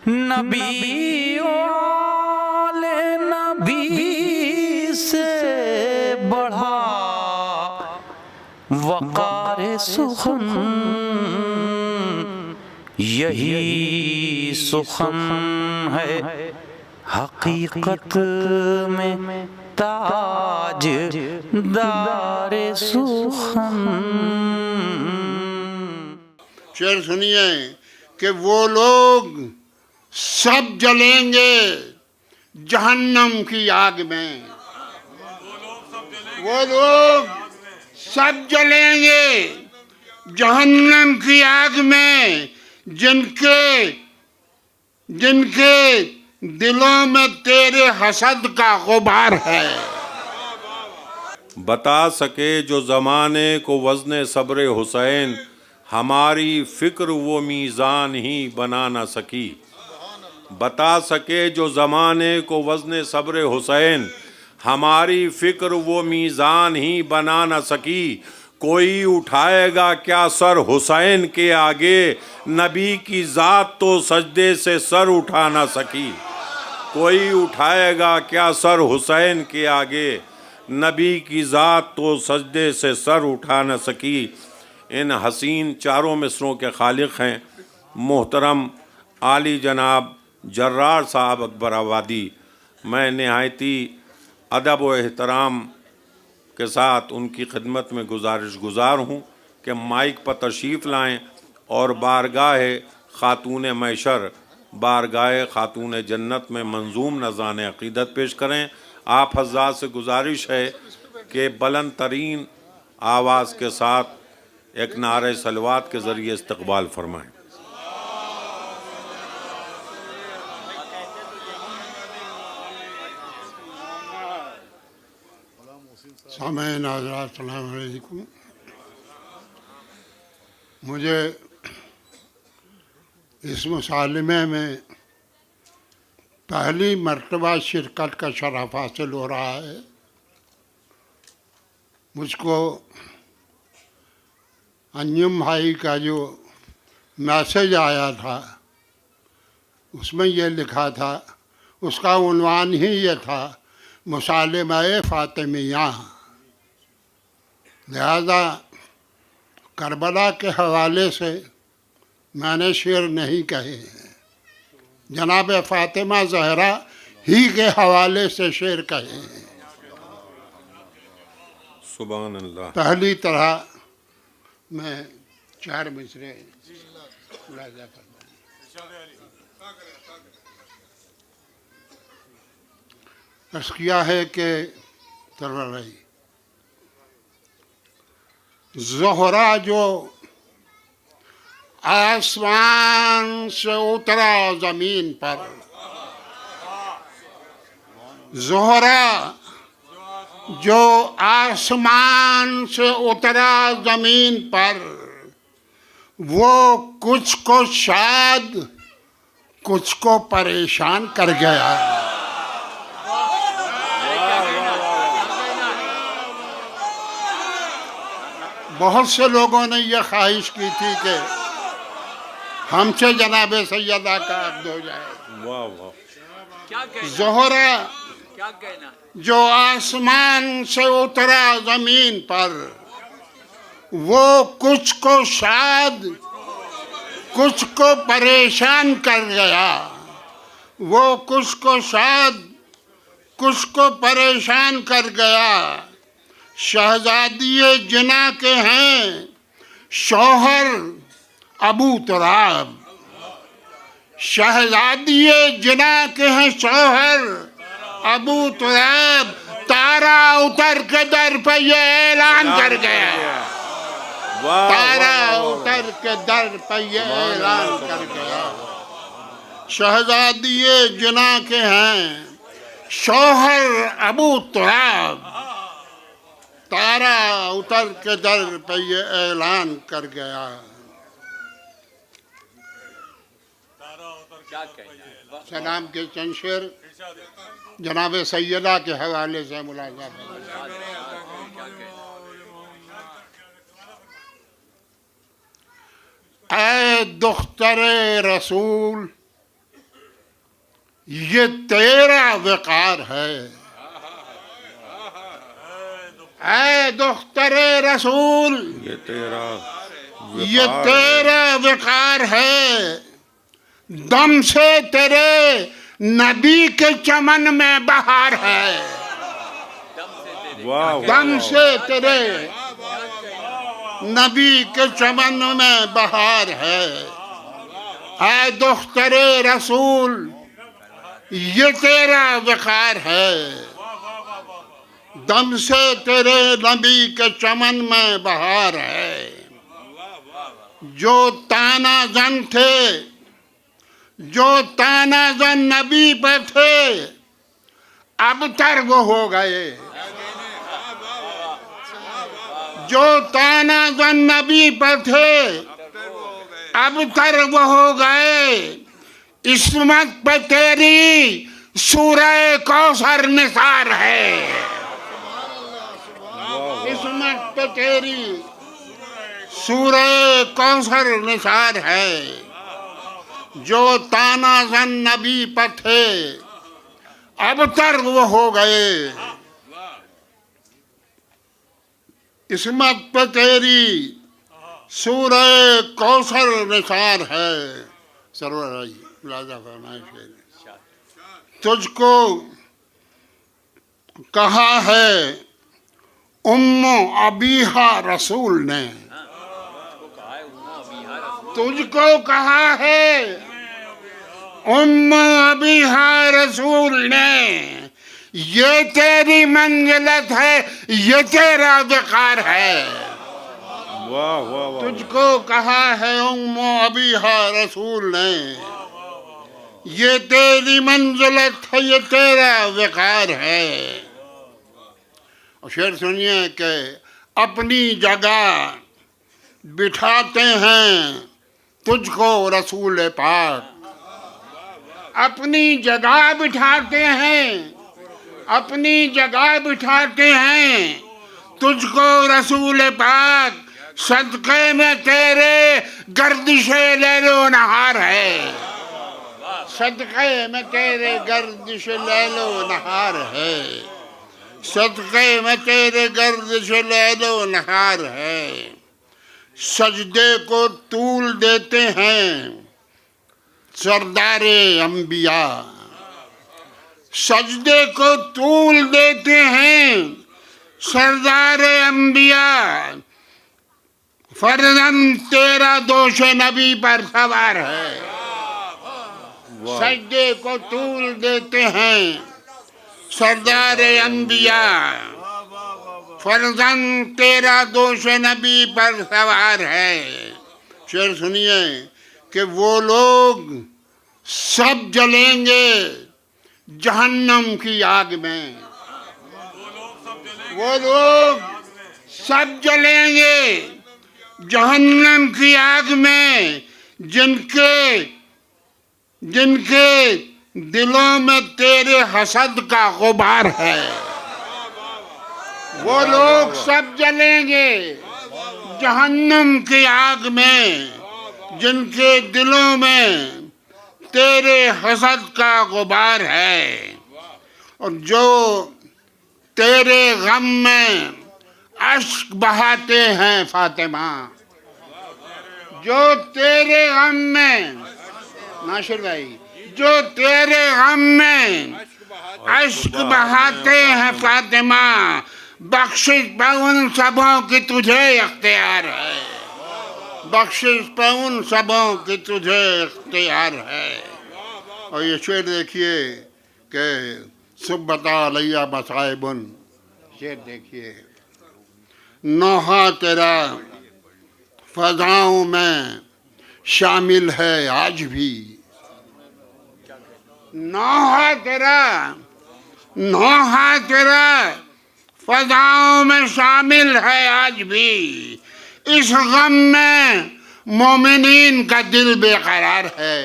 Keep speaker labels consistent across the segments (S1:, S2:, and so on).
S1: नबी वाले नबी से बढ़ा वक़ार सुखन, यही सुखन है हकीकत में ताज दारे सुखन।
S2: शेर सुनिए कि वो लोग सब जलेंगे जहन्नम की आग में, वो लोग सब जलेंगे जहन्नम की आग में, जिनके दिलों में तेरे हसद का गुबार है।
S3: बता सके जो ज़माने को वज़न सब्र हुसैन, हमारी फ़िक्र वो मीज़ान ही बना न सकी। बता सके जो ज़माने को वज़न सब्र हुसैन, हमारी फ़िक्र वो मीज़ान ही बना न सकी। कोई उठाएगा क्या सर हुसैन के आगे, नबी की ज़ात तो सजदे से सर उठा ना सकी। कोई उठाएगा क्या सर हुसैन के आगे, नबी की ज़ात तो सजदे से सर उठा न सकी। इन हसीन चारों मिसरों के खालिक हैं मोहतरम आली जनाब जर्रार साहब अकबर आबादी। मैं नहायती अदब व एहतराम के साथ उनकी खिदमत में गुज़ार हूँ कि माइक पर तशरीफ़ लाएँ और बारगाह ख़ातून मैशर, बारगाह ख़ातून जन्नत में मंजूम नज़ान अक़ीदत पेश करें। आप हज़रात से गुजारिश है कि बुलंद तरीन आवाज़ के साथ एक नारे सलवात के ज़रिए इस्तक़बाल फरमाएँ।
S2: सामईन हज़रात अस्सलामु अलैकुम। मुझे इस मुसालिमे में पहली मर्तबा शिरकत का शरफ हासिल हो रहा है। मुझको अंजुम भाई का जो मैसेज आया था उसमें ये लिखा था, उसका उन्वान ही ये था मुसालिमा-ए फ़ातिमिया। लिहाजा करबला के हवाले से मैंने शेर नहीं कहे हैं, जनाब फ़ातिमा ज़हरा ही के हवाले से शेर कहे हैं।
S3: सुभान अल्लाह।
S2: पहली तरह मैं 4 मिसरे मुलाज़ा करता हूँ। अर्ज़ किया है कि तरवरी ज़ोहरा जो आसमान से उतरा ज़मीन पर, ज़ोहरा जो आसमान से उतरा ज़मीन पर, वो कुछ को शाद कुछ को परेशान कर गया। बहुत से लोगों ने यह ख्वाहिश की थी कि हमसे जनाब सैयदा का अब्द हो जाए।
S3: वाह वाह।
S2: ज़ोहरा जो आसमान से उतरा ज़मीन पर, वो कुछ को शाद कुछ को परेशान कर गया। वो कुछ को शाद कुछ को परेशान कर गया। शहजादी जिना के हैं शौहर अबू तुराब, शहजादी जिना के हैं शौहर अबू तुराब। तारा उतर के दर पे ये ऐलान कर गया, तारा उतर के दर पे ये ऐलान कर गया। शहजादी जिना के हैं शौहर अबू तुराब, तारा उतर के दर पे ये ऐलान कर गया। सलाम के चंद शेर जनाब सैयदा के हवाले से मुलाज़ा है। ऐ दुख्तर रसूल ये तेरा वकार है। ऐ दुख्तरे रसूल,
S3: ये तेरा
S2: वकार है। दम से तेरे नबी के चमन में बहार है। दम से तेरे नबी के चमन में बहार है। ऐ दुख्तरे रसूल, ये तेरा वकार है। दम से तेरे नबी के चमन में बहार है। जो ताना जन थे, जो ताना जन नबी पर थे, अब तर वो हो गए। जो ताना जन नबी पर थे, अब तर वो हो गए। इस्मत पे तेरी सूरह कौसर निसार है। इस्मत पे तेरी सूरह कौसर निसार है। जो ताना जन नबी पर थे, अब तर वो हो गए। इस्मत पे तेरी सूरह कौसर निसार है। सरवर राजा फरमाइश, तुझको कहा है उम्मो अबीहा रसूल ने। तुझको कहा है उम्मो अबीहा रसूल ने। ये तेरी मंजिलत है, ये तेरा वकार है।
S3: वाह वाह वाह।
S2: तुझको कहा है उम्मो अबीहा रसूल ने। ये तेरी मंजिलत है, ये तेरा वकार है। और शेर सुनिए कि अपनी जगह बिठाते हैं तुझको रसूल पाक। अपनी जगह बिठाते हैं, अपनी जगह बिठाते हैं तुझको रसूल पाक। सदक़े में तेरे गर्दिशे लैलो नहार है। सदक़े में तेरे गर्दिश लैलो नहार है। सदक़े में तेरे गर्दिश लैलो नहार है। सजदे को तूल देते हैं सरदारे अंबिया। सजदे को तूल देते हैं सरदारे अंबिया। फर्जन तेरा दोष नबी पर सवार है। सजदे को तूल देते हैं सरदारे अंबिया। फर्जन तेरा दोष नबी पर सवार है। शेर सुनिए कि वो लोग सब जलेंगे जहन्नम की आग में। वो लोग सब जलेंगे जहन्नम की आग में, जिनके दिलों में तेरे हसद का गुबार है। वो लोग सब जलेंगे जहन्नम की आग में, जिनके दिलों में तेरे हसद का गुबार है। और जो तेरे गम में अश्क बहाते हैं फातिमा। जो तेरे गम में, नासिर भाई, जो तेरे गम में अश्क बहाते हैं फातिमा। बख्शिश पे उन सबों की तुझे इख्तियार है। बख्शिश पे उन सबों की तुझे इख्तियार है। और ये शेर देखिए कि सुब्बता अलैया मसाइबुन। शेर देखिए, नौहा तेरा फजाओं में शामिल है आज भी। नौहा तेरा फजाओं में शामिल है आज भी। इस गम में मोमिनीन का दिल बेकरार है।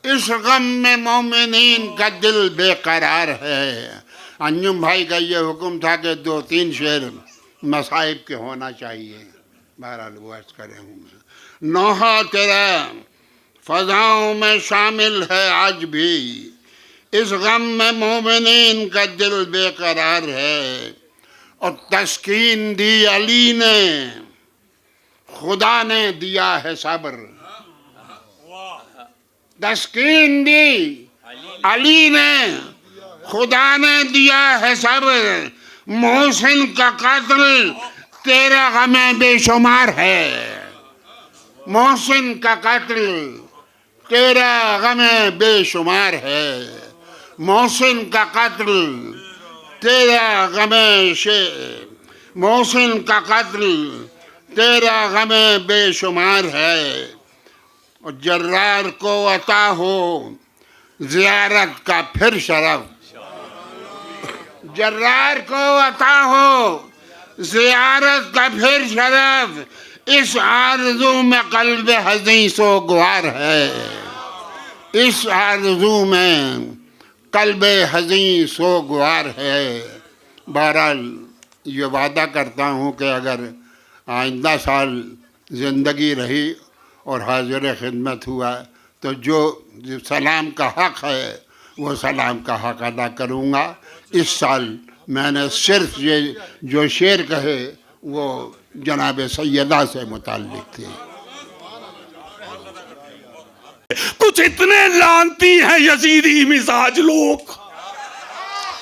S2: इस गम में मोमिनीन का दिल बेकरार है। अंजुम भाई का ये हुक्म था कि 2-3 शेर मसाइब के होना चाहिए। बहरहाल वो अर्ज करे हूँ। नौहा तेरा फजाओं में शामिल है आज भी। इस गम में मोमिनीन का दिल बेकरार है। और तस्कीन दी अली ने, खुदा ने दिया है सब्र। तस्कीन दी अली ने, खुदा ने दिया है सब्र। मोहसिन का कत्ल तेरा गमे बेशुमार है। मोहसिन का कत्ल तेरा गमे बेशुमार है। मोहसिन का कत्ल तेरा गमे से, मोहसिन का कत्ल तेरा गमे बेशुमार है। और जर्रार को अता हो ज़ियारत का फिर शरफ। जर्रार को अता हो ज़ियारत का फिर शरफ। इस आरज़ू में क़ल्ब हज़ीं सोगवार है। इस आरज़ू में क़ल्ब हज़ीं सोगवार है। बहरहाल ये वादा करता हूँ कि अगर आइंदा साल ज़िंदगी रही और हाज़िर खिदमत हुआ तो जो सलाम का हक़ है वो सलाम का हक़ अदा करूँगा। इस साल मैंने सिर्फ ये जो शेर कहे वो जनाब सैयदा से मुताल्लिक थे।
S4: कुछ इतने लानती हैं यजीदी मिजाज लोग,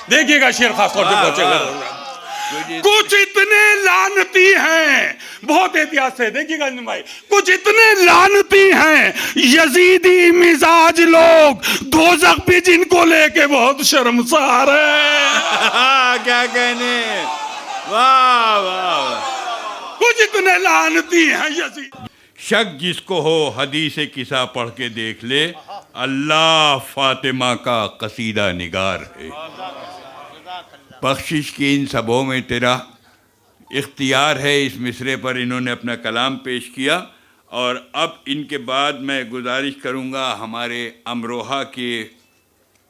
S4: देखिएगा शेर खास तौर पे पहुंचेगा। कुछ इतने लानती हैं, बहुत एहतियात से देखिएगा भाई। कुछ इतने लानती हैं यजीदी मिजाज लोग, दोज़ख भी जिनको लेके बहुत शर्मसार है।
S3: क्या कहने, वाह वाह।
S4: कुछ इतने लानती हैं यजीदी।
S5: शक जिसको हो हदीस किस्सा पढ़ के देख ले, अल्लाह फातिमा का कसीदा निगार है। बख्शिश की इन सबों में तेरा इख्तियार है। इस मिसरे पर इन्होंने अपना कलाम पेश किया और अब इनके बाद मैं गुजारिश करूंगा हमारे अमरोहा के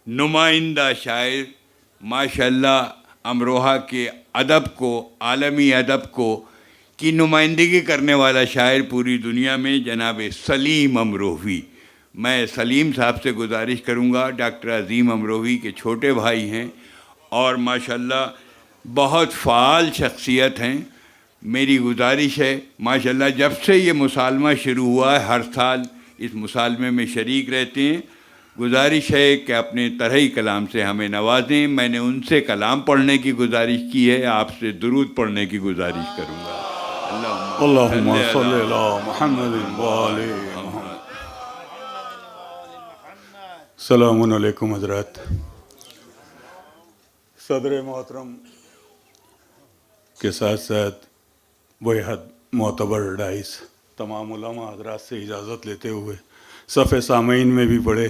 S5: नुमाइंदा शायर, माशाल्लाह अमरोहा के अदब को, आलमी अदब को की नुमाइंदगी करने वाला शायर पूरी दुनिया में जनाब सलीम अमरोही। मैं सलीम साहब से गुजारिश करूंगा, डॉक्टर अज़ीम अमरोही के छोटे भाई हैं और माशाल्लाह बहुत फ़ाल शख्सियत हैं। मेरी गुजारिश है, माशाल्लाह जब से ये मुसालमा शुरू हुआ है हर साल इस मुसालमे में शरीक रहते हैं। गुजारिश है कि अपने तरही कलाम से हमें नवाजें। मैंने उनसे कलाम पढ़ने की गुजारिश की है, आपसे दुरूद पढ़ने की गुजारिश करूँगा।
S4: अल्लाहुम्मा सल्ली अला मुहम्मद व आले मुहम्मद। सलामुन अलैकुम हज़रत। सदर मोहतरम के साथ साथ बेहद मोतबर डाइस तमाम उलमा हज़रात से इजाज़त लेते हुए सफ़े सामीन में भी बड़े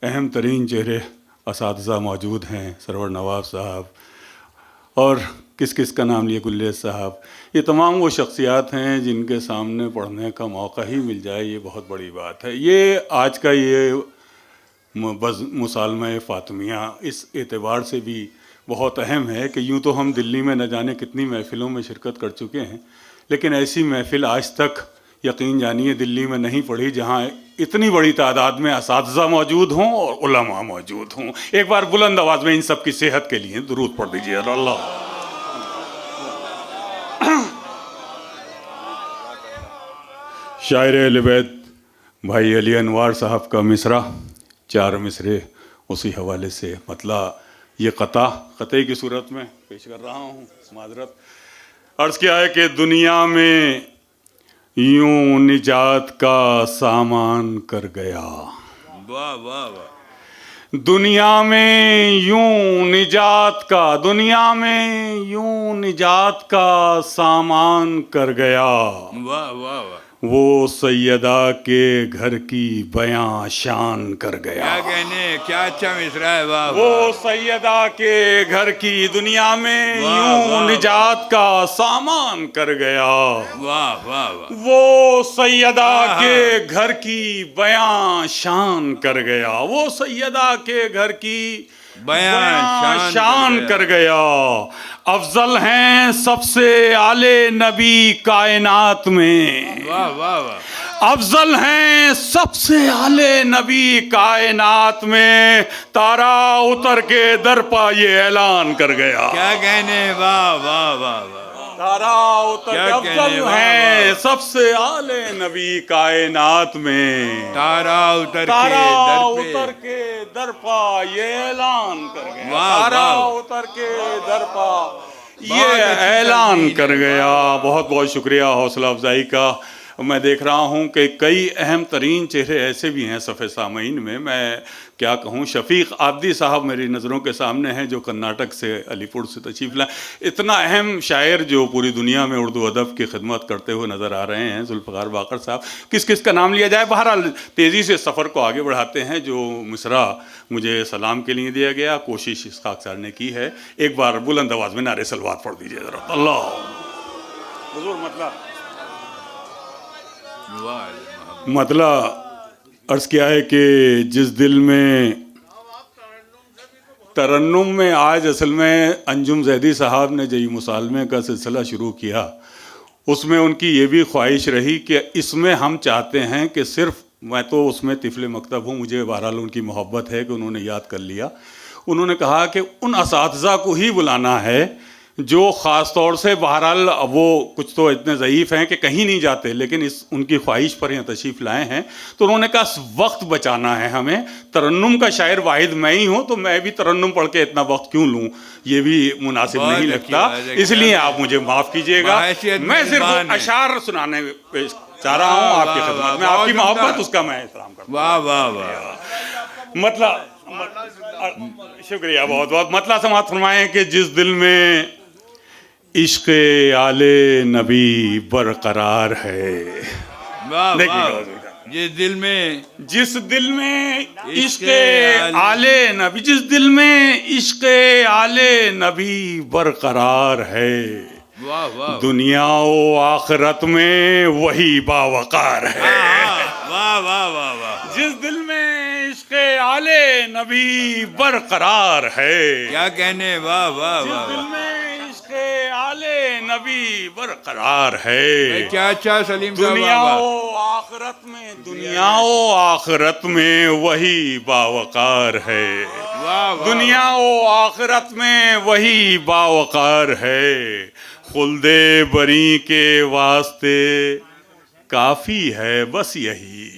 S4: अहम तरीन चेहरे असातिज़ा मौजूद हैं। सरवर नवाब साहब और किस किस का नाम लिए, गुल्लेस साहब, ये तमाम वो शख्सियात हैं जिनके सामने पढ़ने का मौका ही मिल जाए, ये बहुत बड़ी बात है। ये आज का ये मुसालमा फ़ातिमिया इस एतबार से भी बहुत अहम है कि यूँ तो हम दिल्ली में न जाने कितनी महफ़िलों में शिरकत कर चुके हैं, लेकिन ऐसी महफ़िल आज तक यकीन जानिए दिल्ली में नहीं पड़ी जहाँ इतनी बड़ी तादाद में असातिज़ा मौजूद हों और उलमा मौजूद हों। एक बार बुलंद आवाज़ में इन सब की सेहत के लिए दुरूद पढ़ दीजिए। अल्लाह शायर अहले बैत भाई अली अनवार साहब का मिसरा, 4 मिसरे उसी हवाले से मतलब ये क़ते की सूरत में पेश कर रहा हूँ। माजरत अर्ज़ किया है कि दुनिया में यूं निजात का सामान कर गया।
S5: वाह वाह वाह।
S4: दुनिया में यूं निजात का, दुनिया में यूं निजात का सामान कर गया।
S5: वाह वाह वाह।
S4: वो सैयदा के घर की बयां शान कर गया।
S5: क्या कहने, क्या अच्छा मिसरा है। वाह।
S4: वो सैयदा के घर की दुनिया में यूं निजात का सामान कर गया।
S5: वाह वाह वाह।
S4: वो सैयदा के घर की बयां शान कर गया। वो सैयदा के घर की बयां शान कर गया। अफजल हैं सबसे आले नबी कायनात में।
S5: वाह वाह वाह।
S4: अफजल हैं सबसे आले नबी कायनात में, तारा उतर के दर पा ये ऐलान कर गया।
S5: क्या कहने, वाह वाह वाह वाह।
S4: तारा उतर
S5: क्या
S4: के
S5: कहने,
S4: अफजल
S5: वाह,
S4: हैं
S5: वाह।
S4: सबसे आले नबी कायनात में,
S5: तारा उतर
S4: तारा
S5: के
S4: उतर के दर पा ये ऐलान कर गया।
S5: वाह,
S4: तारा
S5: वाह।
S4: उतर के दर पा ये
S5: बहुत अच्छी
S4: ऐलान
S5: तस्वीर
S4: कर
S5: है।
S4: गया। बहुत बहुत शुक्रिया हौसला अफजाई का। मैं देख रहा हूँ कि कई अहम तरीन चेहरे ऐसे भी हैं सफ़े सामईन में। मैं क्या कहूँ, शफीक आब्दी साहब मेरी नज़रों के सामने हैं जो कर्नाटक से, अलीपुर से तशरीफ़ लाए। इतना अहम शायर जो पूरी दुनिया में उर्दू अदब की खिदमत करते हुए नज़र आ रहे हैं, जुल्फ़कार बाकर साहब। किस किस का नाम लिया जाए? बहरहाल तेज़ी से सफ़र को आगे बढ़ाते हैं। जो मिसरा मुझे सलाम के लिए दिया गया, कोशिश इसहाक़ सर ने की है। एक बार बुलंद आवाज़ में नारे सलवात पढ़ दीजिए ज़रा। अल्लाह मतलब अर्ज़ किया है कि जिस दिल में तरन्नुम में, आज असल में अंजुम जैदी साहब ने जई मुसालमे का सिलसिला शुरू किया, उसमें उनकी ये भी ख्वाहिश रही कि इसमें हम चाहते हैं कि सिर्फ, मैं तो उसमें तिफले मकतब हूँ, मुझे बहरहाल उनकी मोहब्बत है कि उन्होंने याद कर लिया। उन्होंने कहा कि उन असातिज़ा को ही बुलाना है जो ख़ास तौर से, बहरहाल वो कुछ तो इतने ज़ईफ़ हैं कि कहीं नहीं जाते, लेकिन इस उनकी ख्वाहिश पर यहाँ तशरीफ़ लाए हैं। तो उन्होंने कहा वक्त बचाना है हमें, तरन्नुम का शायर वाहिद मैं ही हूँ, तो मैं भी तरन्नुम पढ़ के इतना वक्त क्यों लूँ, ये भी मुनासिब नहीं लगता, इसलिए आप मुझे माफ़ कीजिएगा। मैं सिर्फ अशार सुनाने पेश चाह रहा हूँ आपकी खिदमत में, आपकी मोहब्बत उसका मैं एहतराम करता हूँ।
S5: वाह वाह वाह।
S4: मतलब शुक्रिया बहुत बहुत। मतलब समात फरमाएं कि जिस दिल में इश्क़ आले नबी बरकरार है,
S5: वाह
S4: देखिए
S5: वाह। जिस दिल में
S4: इश्क़ आले नबी, जिस दिल में इश्क़ आले नबी बरकरार है,
S5: वाह वाह।
S4: दुनिया व आखिरत में वही बावकार है।
S5: वाह वाह वाह वाह।
S4: जिस दिल में इश्क़ आले नबी बरकरार है,
S5: क्या कहने, वाह वाह
S4: जिस
S5: वाह
S4: दिल
S5: वाह।
S4: में इश्क़ आले नबी बरकरार है,
S5: क्या अच्छा सलीम साहब,
S4: दुनिया
S5: वाह वाह।
S4: व आखिरत में, दुनिया व आखिरत में वही बावकार है।
S5: वाह वाह।
S4: दुनिया व आखिरत में वही बावकार है। खुल्दे बरी के वास्ते काफ़ी है बस यही,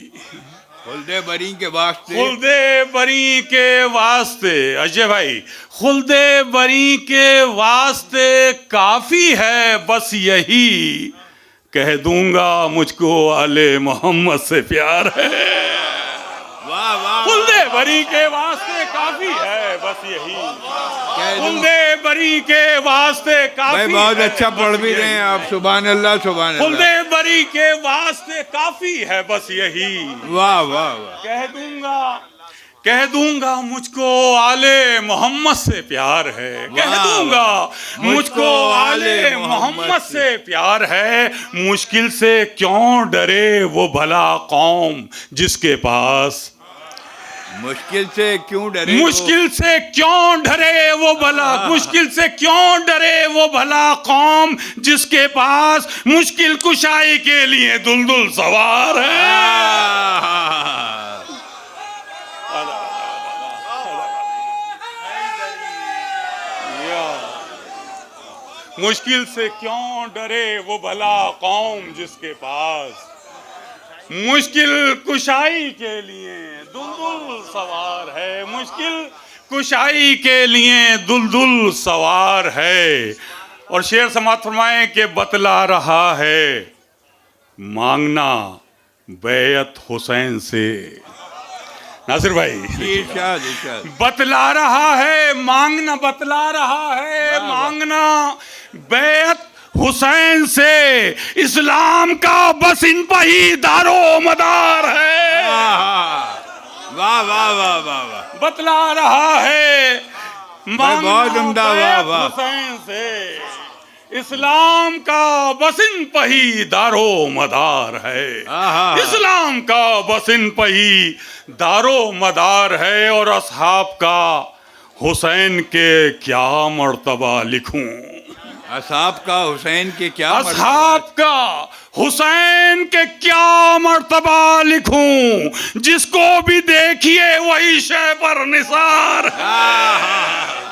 S5: खुल्दे बरी के वास्ते,
S4: खुल्दे बरी के वास्ते, अजय भाई, खुल्दे बरी के वास्ते काफ़ी है बस यही, कह दूंगा मुझको आले मोहम्मद से प्यार है।
S5: वाह वाह।
S4: खुल्दे बरी के वास्ते काफ़ी है बस यही,
S5: कह दूं-
S4: खुल्दे बरी के वास्ते काफ़ी
S5: भाई बहुत
S4: है
S5: अच्छा
S4: बस
S5: पढ़ भी रहे हैं
S4: यही।
S5: आप, सुभान अल्लाह सुभान अल्लाह।
S4: खुल्दे बरी के वास्ते काफ़ी है बस यही,
S5: वाह वाह वाह।
S4: कह दूंगा मुझको आले मोहम्मद से प्यार है, कह
S5: वाह,
S4: दूंगा
S5: वाह।
S4: मुझको आले मोहम्मद से प्यार है। मुश्किल से क्यों डरे वो भला कौम जिसके पास,
S5: मुश्किल से क्यों डरे,
S4: मुश्किल से क्यों डरे वो भला, मुश्किल से क्यों डरे वो भला कौम जिसके पास मुश्किल कुशाई के लिए दुलदुल सवार है। मुश्किल से क्यों डरे वो भला कौम जिसके पास मुश्किल कुशाई के लिए दुलदुल सवार है, मुश्किल कुशाई के लिए दुलदुल सवार है। और शेर समात फरमाएं कि बतला रहा है मांगना बैयत हुसैन से, नासिर भाई
S5: इरशाद इरशाद।
S4: बतला रहा है मांगना, बतला रहा है मांगना बैयत हुसैन से, इस्लाम का बस इन पर ही दारो मदार है।
S5: वाह वाह वाह वाह वाह।
S4: बतला रहा है मांगना
S5: बहुत उम्दा, वाह
S4: बैयत
S5: वाह।
S4: हुसैन से, इस्लाम का बस इन पर ही दारो मदार है। इस्लाम का बस इन पर ही दारो मदार है। और असहाब का हुसैन के क्या मर्तबा लिखूं,
S5: असहाब का हुसैन के क्या
S4: असहाब का हुसैन के क्या मर्तबा लिखूं, जिसको भी देखिए वही शय पर निसार है।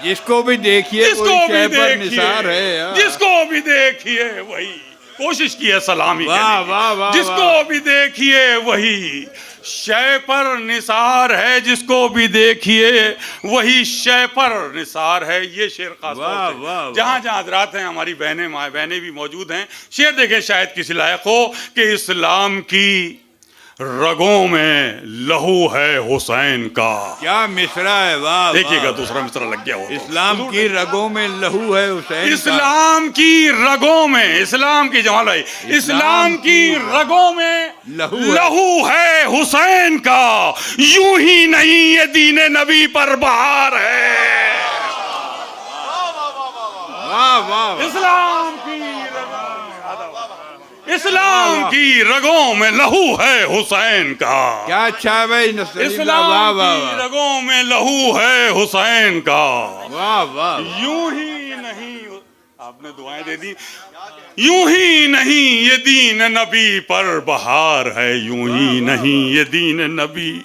S5: जिसको भी देखिए
S4: जिसको
S5: कोई
S4: भी
S5: शय पर
S4: देखिए,
S5: निसार है यार।
S4: जिसको भी देखिए वही, कोशिश की है सलामी
S5: वाह,
S4: के लिए।
S5: वाह, वाह,
S4: जिसको
S5: वाह।
S4: भी देखिए वही शय पर निसार है, जिसको भी देखिए वही शय पर निसार है। ये शेर खास तौर
S5: वाह,
S4: से
S5: वाह, वाह।
S4: जहाँ जहाँ हजरात हैं, हमारी बहनें माँ बहनें भी मौजूद हैं, शेर देखे शायद किसी लायक हो कि इस्लाम की रगों में लहू है हुसैन का।
S5: क्या मिसरा है, वाह
S4: देखिएगा
S5: वाह।
S4: दूसरा मिसरा लग गया हो तो।
S5: इस्लाम की रगों में लहू है हुसैन का।
S4: इस्लाम की रगों में, इस्लाम की जमाल है, इस्लाम की रगों में लहू है हुसैन का। यूं ही नहीं ये दीने नबी पर बहार है।
S5: वाह वाह।
S4: इस्लाम की इस्लाम की रगों में लहू है हुसैन का।
S5: क्या अच्छा है भाई नसरुल्लाह, वाह
S4: इस्लाम
S5: वाह
S4: की
S5: वाह।
S4: रगों में लहू है हुसैन का।
S5: वाह वाह।
S4: यूं ही नहीं, आपने दुआएं दे दी। यूं ही नहीं ये दीन नबी पर बहार है, यूं ही नहीं ये दीन नबी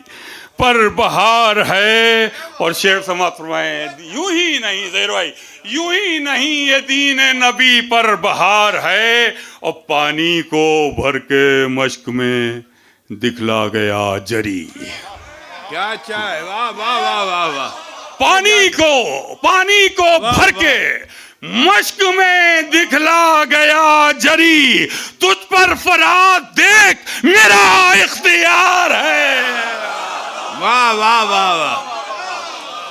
S4: पर बहार है। और शेर समाप्त फरमाए, यूं ही नहीं ज़हीर भाई, यूं ही नहीं ये दीन नबी पर बहार है। और पानी को भर के मश्क में दिखला गया जरी।
S5: क्या अच्छा है, वाह वाह वाह वाह वाह।
S4: पानी को भर के मश्क में दिखला गया जरी। तुझ पर फराद देख मेरा इख्तियार है।
S5: वाह वाह वाह वाह।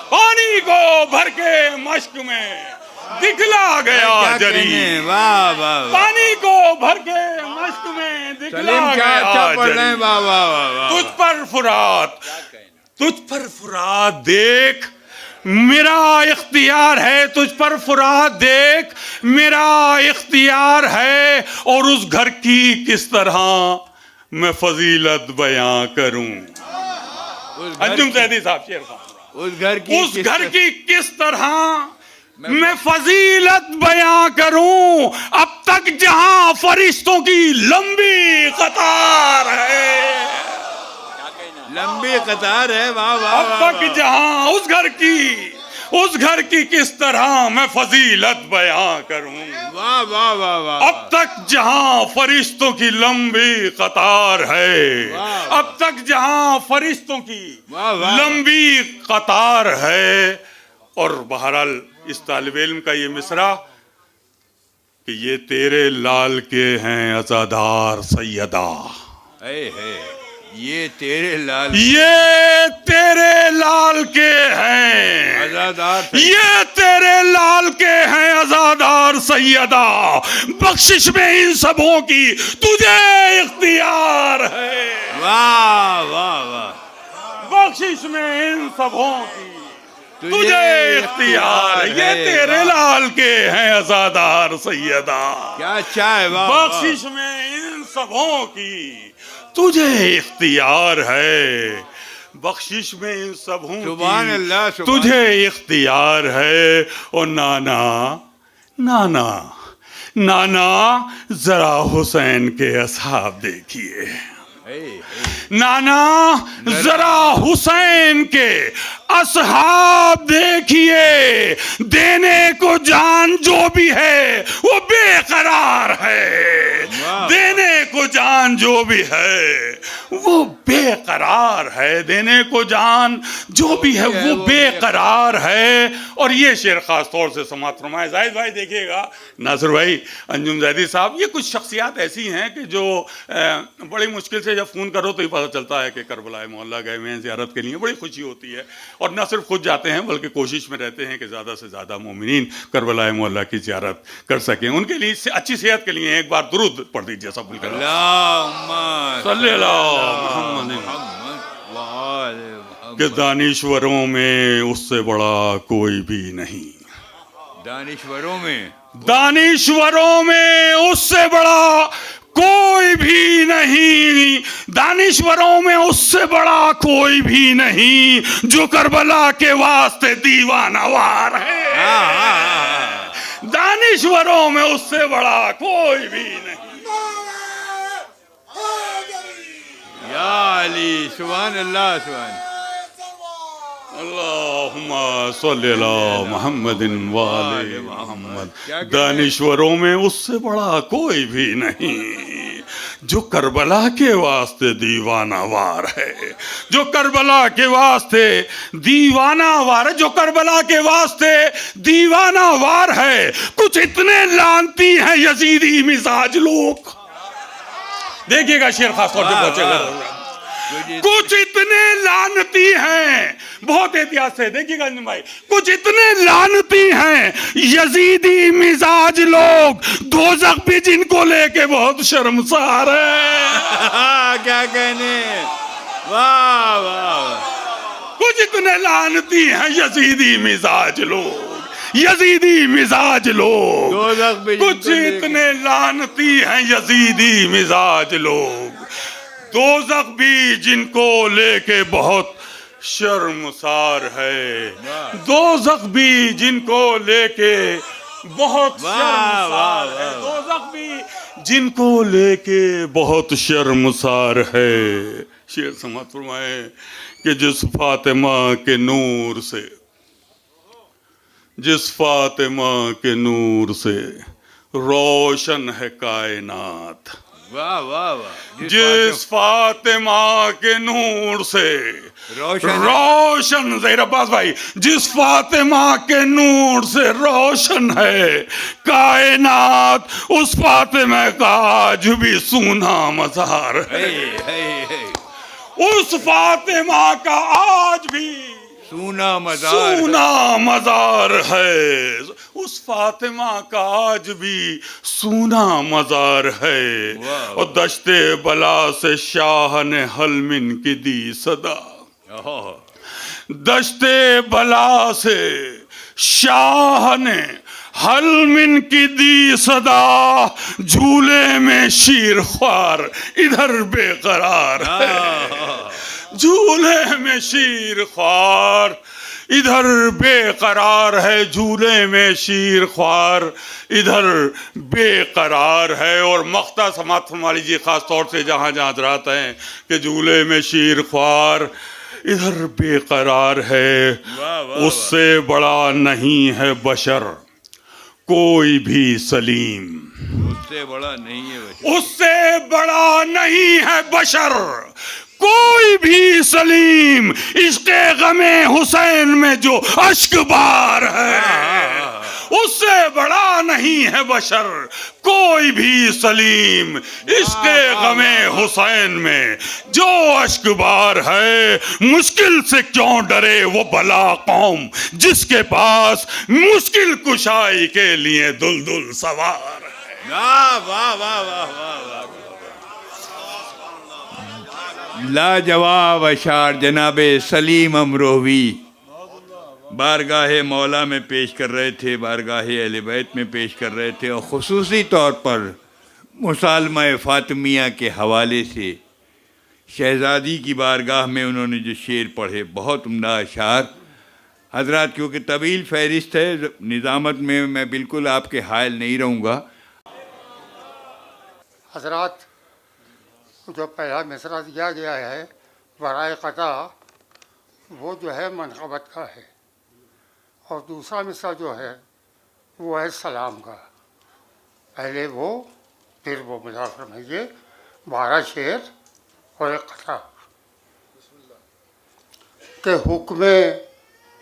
S4: पानी को भर के मश्क में दिखला गया
S5: क्या
S4: जरी।
S5: कहने, वाह वाह वाह।
S4: पानी को भर के मश्क में दिखला
S5: सलीम क्या अच्छा
S4: गया
S5: पढ़ रहे हैं,
S4: जरी।
S5: वाह वाह वाह वाह।
S4: तुझ पर फुरात देख मेरा इख्तियार है। तुझ पर फुरात देख मेरा इख्तियार है। और उस घर की किस तरह मैं फजीलत बयां करूं। अंजुम सैदी साहब शेर साहब,
S5: उस घर की
S4: किस तरह मैं फजीलत बयां करूं। अब तक जहां फरिश्तों की लंबी कतार है।
S5: लंबी कतार है, वाह वाह।
S4: अब तक जहां उस घर की किस तरह मैं फजीलत बयां करूं।
S5: वाह वाह वाह वाह।
S4: अब तक जहां फरिश्तों की लंबी कतार है।
S5: वाह।
S4: अब तक जहां फरिश्तों की
S5: वाह वाह।
S4: लंबी कतार है। और बहरहाल इस तालिब इल्म का ये मिसरा कि ये तेरे लाल के हैं अज़ादार सैयदा।
S5: ये तेरे लाल
S4: के हैं
S5: आजादार।
S4: ये तेरे लाल के हैं अज़ादार सैयदा। बख्शिश में इन सबों की तुझे इख्तियार है।
S5: वाह वाह वाह।
S4: बख्शिश में इन सबों की तुझे इख्तियार है। ये तेरे लाल के हैं अज़ादार सैयदा।
S5: क्या अच्छा है, वाह।
S4: बख्शिश में इन सबों की तुझे इख्तियार है। बख्शिश में इन सबों
S5: सुभान अल्लाह,
S4: की तुझे इख्तियार है। और नाना जरा हुसैन के असहाब देखिए। नाना जरा हुसैन के असहाब देखिए। देने को जान जो भी है वो बेकरार है। देने को जान जो भी है वो बेकरार है। देने को जान जो भी है वो बेकरार है। और ये शेर खास तौर से समाप्त फरमाए जाहिद भाई। देखिएगा नासिर भाई, अंजुम जैदी साहब, ये कुछ शख्सियात ऐसी हैं कि जो बड़ी मुश्किल से जब फ़ोन करो तो ही पता चलता है कि करबला मोहल्ला गए हुए हैं ज़ियारत के लिए। बड़ी खुशी होती है। और न सिर्फ खुद जाते हैं बल्कि कोशिश में रहते हैं कि ज़्यादा से ज़्यादा मोमिनीन करबला मोहल्ला की ज़ियारत कर सकें। उनके लिए अच्छी सेहत के लिए एक बार दुरूद पढ़ दीजिए सब मिलकर। कि दानिश्वरों में उससे बड़ा कोई भी नहीं।
S5: दानिश्वरों
S4: में उससे बड़ा कोई भी नहीं। दानिश्वरों में उससे बड़ा कोई भी नहीं जो करबला के वास्ते दीवानावार है। दानिश्वरों में उससे बड़ा कोई भी नहीं।
S5: या अली, सुभान अल्लाह, सुभान
S4: अल्लाहुम्मा सल्ली अला मुहम्मदिन व आले मुहम्मद। दानिश्वरों में उससे बड़ा कोई भी नहीं, जो करबला के वास्ते दीवाना वार है, जो करबला के वास्ते दीवाना वार है, जो करबला के वास्ते दीवाना वार है। कुछ इतने लानती हैं यजीदी मिजाज लोग, देखिएगा शेर खास तौर पे पहुंचेगा। कुछ इतने लानती हैं, बहुत एहतियात से देखिएगा भाई, कुछ इतने लानती हैं यजीदी मिजाज लोग, दोज़ख भी जिनको लेके बहुत शर्मसार है।
S5: क्या कहने, वाह वाह।
S4: कुछ इतने लानती हैं यजीदी मिजाज लोग, यजीदी मिजाज लोग,
S5: दोज़ख भी
S4: कुछ
S5: जिनको लेके-
S4: इतने लानती हैं यजीदी मिजाज लोग, दोज़ख भी जिनको लेके बहुत शर्मसार है। दोज़ख भी जिनको लेके बहुत शर्मसार है, दोज़ख भी जिनको लेके बहुत शर्मसार है। शेर समात फरमाए कि जिस फातिमा के नूर से, जिस फातिमा के नूर से रोशन है कायनात,
S5: वाह वाह वाह।
S4: जिस फातिमा के नूर से
S5: रोशन
S4: रोशन ज़हीर अब्बास भाई, जिस फातिमा के नूर से रोशन है कायनात, उस फातिमा का आज भी सूना मज़ार है। उस फातिमा का आज भी
S5: सूना मज़ार,
S4: सूना मज़ार है। उस फातिमा का आज भी सूना मज़ार है।
S5: वाह।
S4: और दश्ते बला से शाह ने हलमिन की दी सदा, दश्ते बला से शाह ने हलमिन की दी सदा, झूले में शीर ख्वार इधर बेकरार है। झूले में शीर ख्वार इधर बेकरार है, झूले में शीर ख्वार इधर बेकरार है। और मख्ता समात फरमा लीजिए खास तौर से जहाँ जहाँ हज़रात हैं कि झूले में शीर ख्वार इधर बेकरार है।
S5: वाह, वाह,
S4: उससे बड़ा नहीं है बशर कोई भी सलीम,
S5: उससे बड़ा नहीं है बशर,
S4: उससे बड़ा नहीं है बशर कोई भी सलीम। इसके गमे हुसैन में जो अश्क बार है, उससे बड़ा नहीं है बशर कोई भी सलीम। इसके गमे हुसैन में जो अश्क बार है, मुश्किल से क्यों डरे वो भला कौम जिसके पास मुश्किल कुशाई के लिए दुलदुल सवार है।
S5: वाह वाह वाह वाह वाह। लाजवाब अशार जनाबे सलीम अमरोवी बारगाह मौला में पेश कर रहे थे, बारगाह अहले बैत में पेश कर रहे थे, और ख़ुसूसी तौर पर मुसालमा फ़ातिमिया के हवाले से शहज़ादी की बारगाह में उन्होंने जो शेर पढ़े, बहुत उम्दा अशार हजरात। क्योंकि तवील फ़हरिस्त है, निज़ामत में मैं बिल्कुल आपके हायल नहीं रहूँगा।
S6: हजरात, जो पहला मिसरा दिया गया है बराए क़ता, वो जो है मनक़बत का है, और दूसरा मिसरा जो है वो है सलाम का। पहले वो फिर वो मिला फरमाइए 12 शेर और एक क़ता के हुक्म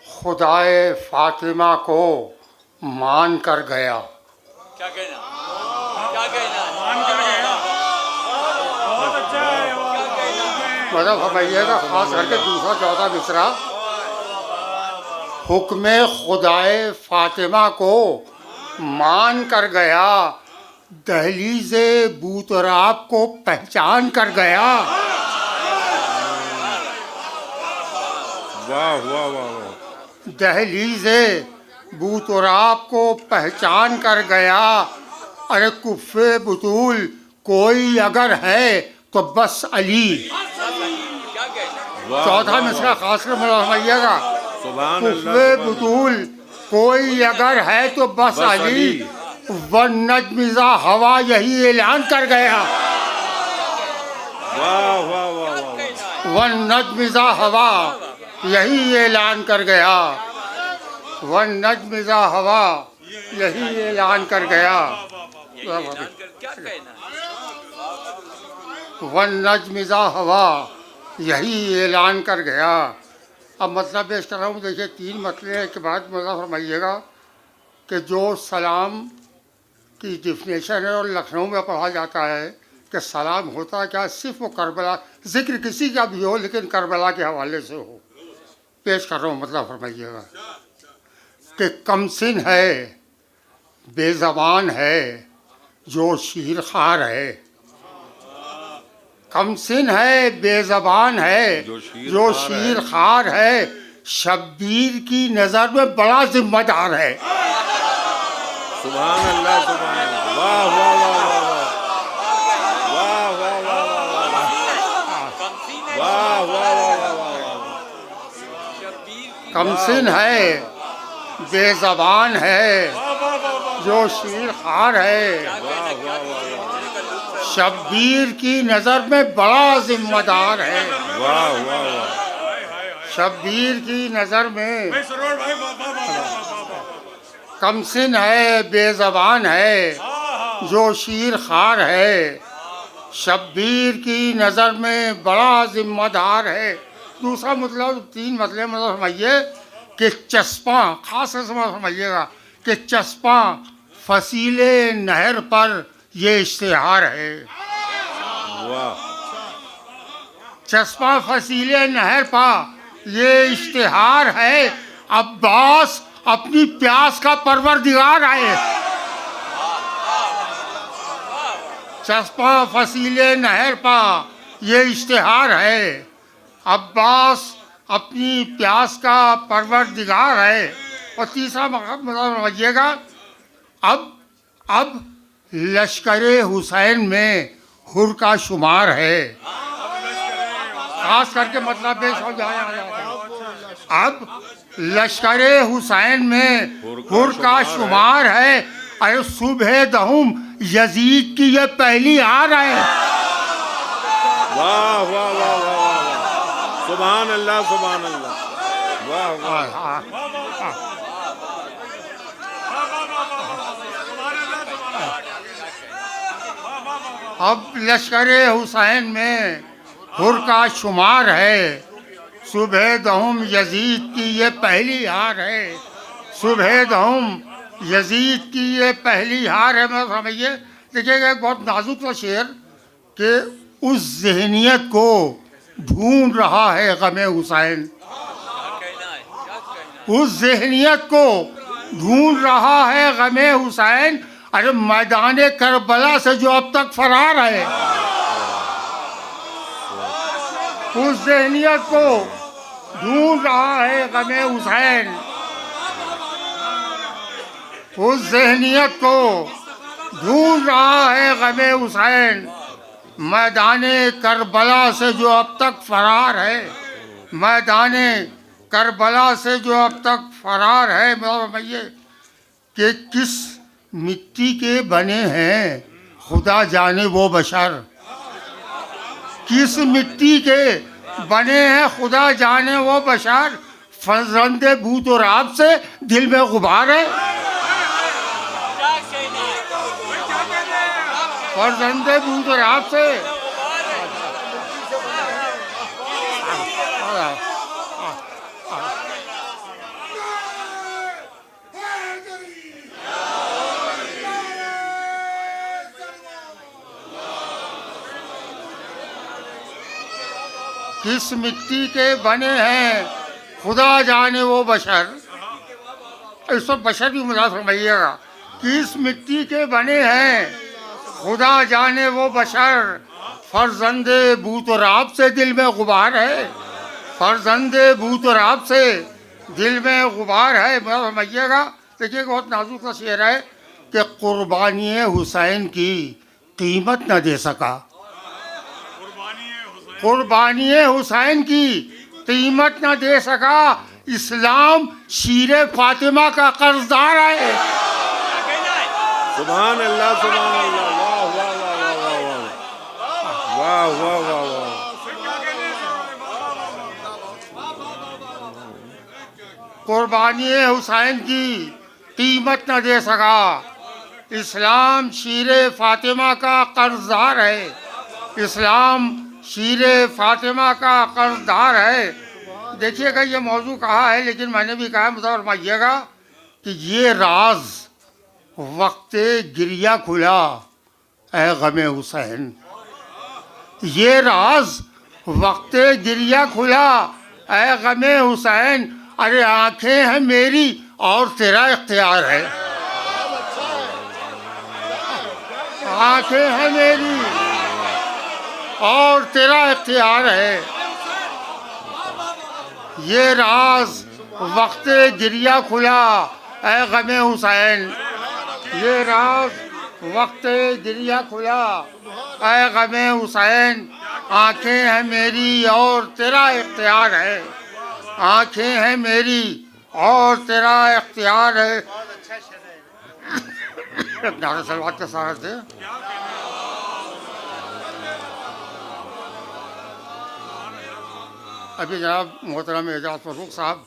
S6: खुदाए फ़ातिमा को मान कर गया।
S5: क्या कहना, क्या कहना,
S6: मतलब फरमाइएगा खास करके दूसरा चौथा मिसरा, हुक्म खुदाए फ़ातिमा को मान कर गया, दहलीज़े बूतराब को पहचान कर गया।
S3: वाह वाह वाह वाह।
S6: दहलीज़े बूतराब को पहचान कर गया। अरे कुफ़े बुतूल कोई अगर है तो बस अली। चौथा मिसरा खास कर फरमाइएगा,
S3: सुभान
S6: कुफ़े
S3: अल्लाह।
S6: बुतूल कोई अगर है तो बस अली, वन नजमिज़ा हवा यही ऐलान कर गया।
S3: वाह वाह वाह वाह।
S6: वन नजमिज़ा हवा यही ऐलान कर गया। वन नजमिज़ा हवा यही ऐलान कर गया। वन नजमिज़ा हवा यही ऐलान कर गया। अब मतलब पेश कर रहा हूँ। देखिए 3 मतले के बाद मतलब फरमाइएगा कि जो सलाम की डिफिनेशन है और लखनऊ में पढ़ा जाता है कि सलाम होता क्या, सिर्फ वो करबला, जिक्र किसी का भी हो लेकिन करबला के हवाले से हो। पेश कर रहा हूँ, मतलब फरमाइएगा कि कमसिन है, बेज़बान है, जो शीर खार है। कमसिन है, बेज़बान है, जो शीर खार है, शब्बीर की नज़र में बड़ा जिम्मेदार है।
S3: सुभान अल्लाह, सुभान अल्लाह। वाह वाह वाह वाह वाह वाह वाह वाह वाह।
S6: कमसिन है, बेज़बान है, जो शीर खार है, शब्बीर की नज़र में बड़ा जिम्मेदार है।
S3: वाह वाह वाह।
S6: शब्बीर की नज़र में कमसिन है, बेज़बान है, जो शीर खार है, शब्बीर की नज़र में बड़ा जिम्मेदार है। दूसरा मतलब 3 मतलब समझिए कि चस्पा, खास से समझिएगा कि चस्पा फसीले नहर पर ये इश्तिहार है।
S3: वाह।
S6: चस्पा फसीले नहर पर ये इश्तिहार है, अब्बास अपनी प्यास का परवरदिगार है। चस्पा फसीले नहर पर ये इश्तिहार है, अब्बास अपनी प्यास का परवरदिगार है। और तीसरा मतलब समझिएगा, अब लश्कर हुसैन में हुर का शुमार है। खास करके मतलब अब लश्कर हुसैन में हुर का शुमार है। अरे सुबह दहुम यजीद की ये पहली हार है।
S3: वाह वाह वाह वाह। सुभान अल्लाह, सुभान अल्लाह। वाह वाह।
S6: अब लश्कर हुसैन में हुर का शुमार है, सुबह दहुम यजीद की ये पहली हार है। सुबह दहुम यजीद की ये पहली हार है। मैं समझिए, देखिएगा एक बहुत नाजुक सा शेर कि उस जहनियत को ढूंढ रहा है गमे हुसैन। उस जहनियत को ढूंढ रहा है गमे हुसैन। अरे मैदान करबला से जो अब तक फरार है, उस जहनियत को ढूंढ रहा है गमे हुसैन। उस जहनियत को ढूंढ रहा है गमे हुसैन। मैदान करबला से जो अब तक फरार है, मैदान करबला से जो अब तक फरार है। भैया कि किस मिट्टी के बने हैं खुदा जाने वो बशर। किस मिट्टी के बने हैं खुदा जाने वो बशर। फर्जंदे बूत और आप से दिल में गुबार है। फर्जंदे बूत और आप से किस मिट्टी के बने हैं खुदा जाने वो बशर। इस पर बशर भी मुराद फरमाइएगा। किस मिट्टी के बने हैं खुदा जाने वो बशर। फर्जंदे बूत और आप से दिल में गुबार है। फर्जंदे बूत और आप से दिल में गुबार है। फरमाइएगा, देखिए बहुत नाजुक सा शेर है कि कुर्बानी हुसैन की कीमत न दे सका। कुर्बानी हुसैन की कीमत न दे सका, इस्लाम शीर फातिमा का कर्जदार है।
S3: सुभान अल्लाह, सुभान अल्लाह, वाह वाह वाह वाह वाह वाह वाह।
S6: कुर्बानी हुसैन की कीमत न दे सका, इस्लाम शीर फातिमा का कर्जदार है। इस्लाम शीर फातिमा का कर्जदार है। देखिएगा, ये मौजू कहा है, लेकिन मैंने भी कहा, मतलब फरमाइएगा कि ये राज वक्त गिरिया खुला ए गमे हुसैन। ये राज वक्त गिरिया खुला ए गमे हुसैन। अरे आंखें हैं मेरी और तेरा इख्तियार है। आंखें हैं मेरी और तेरा इख्तियार है। ये राज वक्त गिरिया खुला ए गमे हुसैन। ये राज वक्त गिरिया खुला ए गमे हुसैन। आंखें हैं मेरी और तेरा इख्तियार है। आंखें हैं मेरी और तेरा इख्तियार है। नारे सलवात के साथ थे। अभी जनाब मोहतरम एजाज फरूक साहब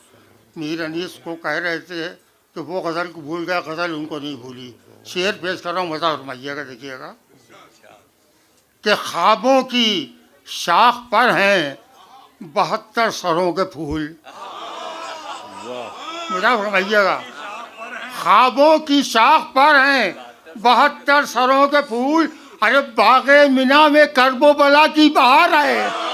S6: मीर अनीस को कह रहे थे कि वो गज़ल को भूल गया, गज़ल उनको नहीं भूली। शेर पेश कर रहा हूँ, मज़ा फरमाइएगा, देखिएगा कि ख्वाबों की शाख पर हैं 72 सरों के फूल। मज़ा फरमाइएगा, ख्वाबों की शाख पर हैं 72 सरों के फूल। अरे बाग़े मिना में करबो बला की बहार है।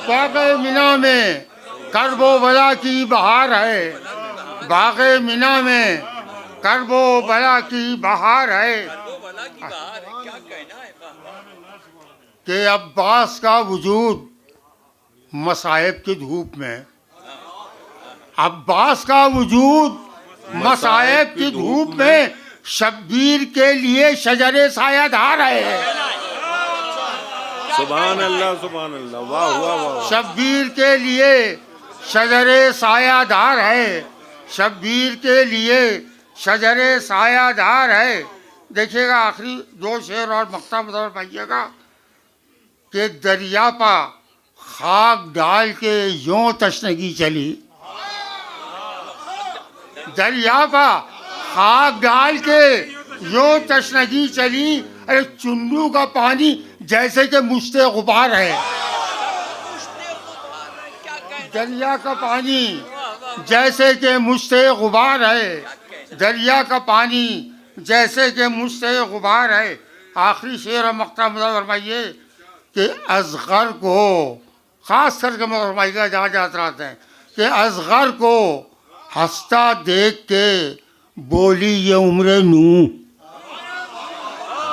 S6: बाग़े मिना में करबो बला की बहार है। बाग़े मिना में करबो बला की बहार है। कि अब्बास का वजूद मसाइब की धूप में, अब्बास का वजूद मसाइब की धूप में शब्बीर के लिए शजरे सायादार है।
S3: सुभान अल्लाह, सुभान अल्लाह, वाह वाह वाह।
S6: शब्बीर के लिए शजरे सायादार है। शब्बीर के लिए शजरे सायादार है। देखिएगा आखिरी 2 शेर और मक्ता बदल पाइएगा कि दरिया पा खाक डाल के यूं तशनगी चली। दरिया पा खाक डाल के यूं तशनगी चली। अरे चुन्नू का पानी जैसे कि मुश्ते गुबार है। दरिया का पानी जैसे कि मुश्ते गुबार है। दरिया का पानी जैसे कि मुश्ते गुबार है। आखिरी शेर और मक्ता फरमाइए कि असगर को ख़ास करके फरमाइएगा, जहाँ जाते रहते हैं, कि असगर को हंसता देख के बोली ये उम्र नू।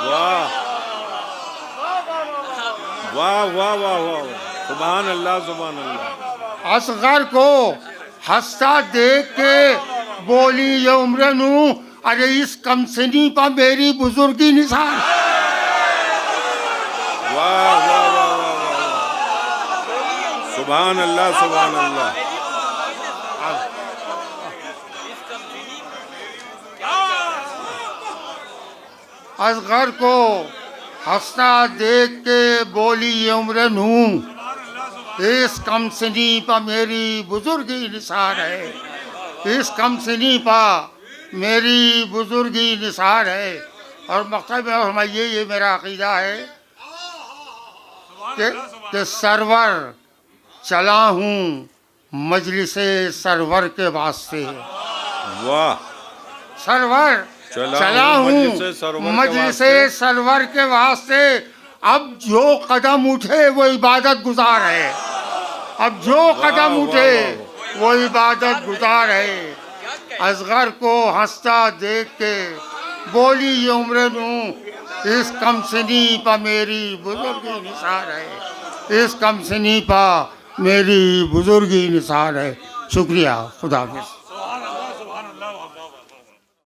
S3: वाह वाह वाह वाह वाह, सुभान अल्लाह, सुभान अल्लाह।
S6: असगर को हंसता देख के बोली ये उम्र नू। अरे इस कमसनी पर मेरी बुजुर्गी निशान।
S3: वाह वाह वाह वाह वाह, सुभान अल्लाह, सुभान अल्लाह।
S6: असगर को हंसता देख के बोली ये उम्र नू। इस कमसनी पर मेरी बुजुर्गी निसार है। इस कमसनी पर मेरी बुजुर्गी निसार है। और मकसद में फरमाइए, ये मेरा अकीदा है कि सरवर चला हूँ मजलिसे सरवर के वास्ते।
S3: वाह,
S6: सरवर चला हूँ मजलिसे सरवर के वास्ते। अब जो कदम उठे वो इबादत गुजार है। अब जो कदम उठे वो इबादत गुजार है। असगर को हंसता देख के बोली ये उम्र नू। इस कमसनी पर मेरी बुजुर्गी निसार है। इस कमसनी पर मेरी बुजुर्गी निसार है। शुक्रिया, खुदा हाफिज़।